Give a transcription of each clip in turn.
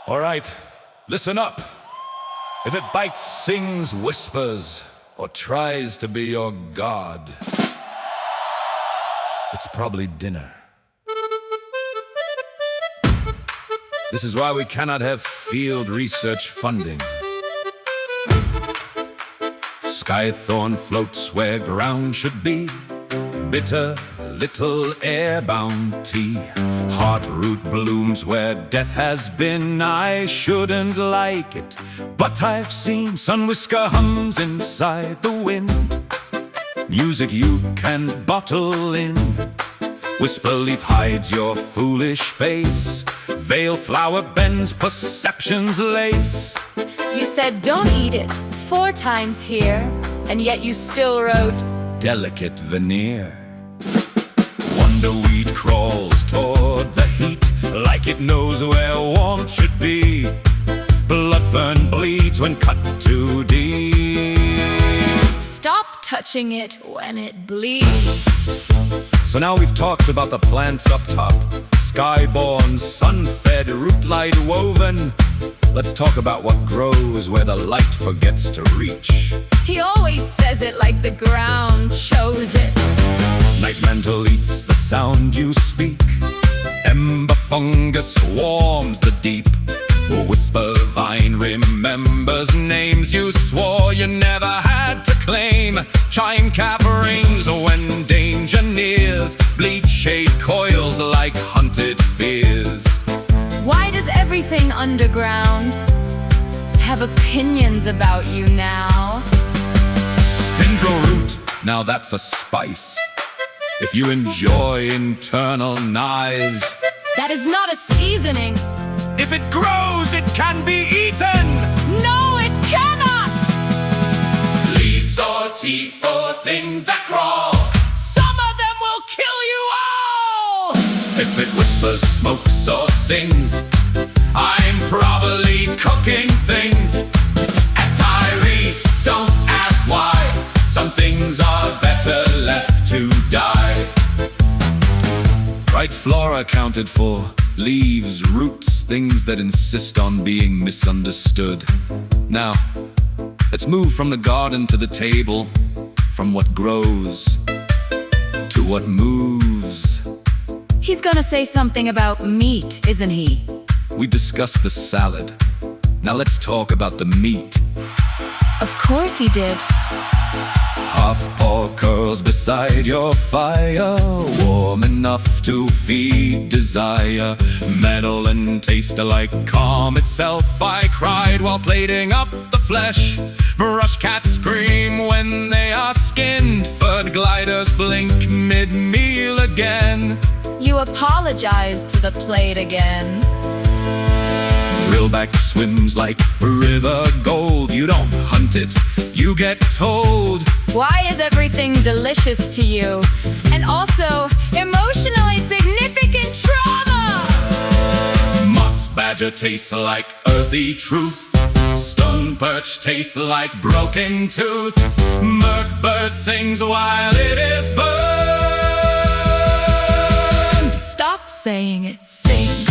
All right, listen up. If it bites, sings, whispers, or tries to be your god, it's probably dinner. This is why we cannot have field research funding. Skythorn floats where ground should be. Bitter, little airbound tea. Heartroot blooms where death has been. I shouldn't like it, but I've seen Sunwhisker hums inside the wind. Music you can bottle in. Whisperleaf hides your foolish face. Veilflower bends perception's lace. You said don't eat it 4 times here, and yet you still wrote delicate veneer. Wanderweed crawls toward the heat like it knows where warmth should be. Bloodfern bleeds when cut too deep. stop touching it when it bleeds. So now we've talked about the plants up top, skyborn, sun-fed, root light woven. Let's talk about what grows where the light forgets to reach. He always says it like the ground chose it. Night mantle eats the sound you speak. Ember fungus warms the deep. Whisper vine remembers names you swore you never had to claim. Chime cap rings when danger nears. Bleach shade coils like hunted fears. Why does everything underground have opinions about you now? Spindle root, now that's a spice. If you enjoy internal knives. That is not a seasoning. If it grows, it can be eaten. No, it cannot! Leaves or teeth for things that crawl. Some of them will kill you all! If it whispers, smokes, or sings, I'm probably cooking things. At Tyree, don't ask why. Some things are better left to die. Bright flora accounted for. Leaves, roots, things that insist on being misunderstood. Now, let's move from the garden to the table. From what grows to what moves. He's gonna say something about meat, isn't he? We discussed the salad. Now let's talk about the meat. Of course he did. Half-paw curls beside your fire, warm enough to feed desire. Metal and taste alike, calm itself. I cried while plating up the flesh. Brush cats scream when they are skinned. Furred gliders blink mid-meal again. You apologized to the plate again. Rillback swims like river gold. You don't hunt it, you get told. Why is everything delicious to you? And also, emotionally significant trauma! Moss badger tastes like earthy truth. Stone perch tastes like broken tooth. Murk bird sings while it is burned. Stop saying it sings.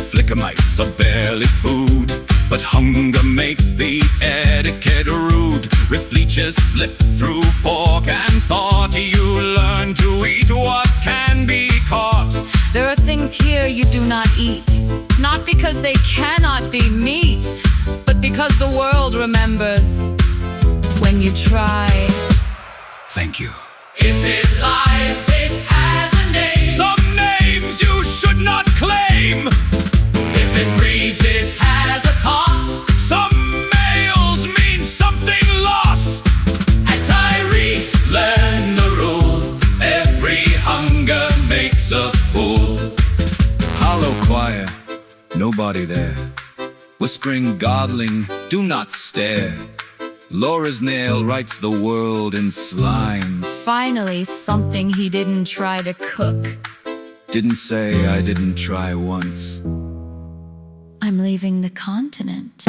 Flicker mice are barely food, but hunger makes the etiquette rude. If leeches slip through fork and thought, you learn to eat what can be caught. There are things here you do not eat, not because they cannot be meat, but because the world remembers when you try. Thank you. If it lives, it has a name. Some names you should not claim. If it breeds, it has a cost. Some males mean something lost. At Tyree, learn the rule. Every hunger makes a fool. Hollow choir, nobody there. Whispering godling, do not stare. Laura's nail writes the world in slime. Finally, something he didn't try to cook. Didn't say I didn't try once. I'm leaving the continent.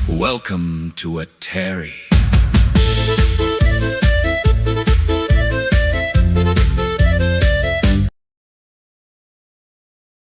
Welcome to a Terry.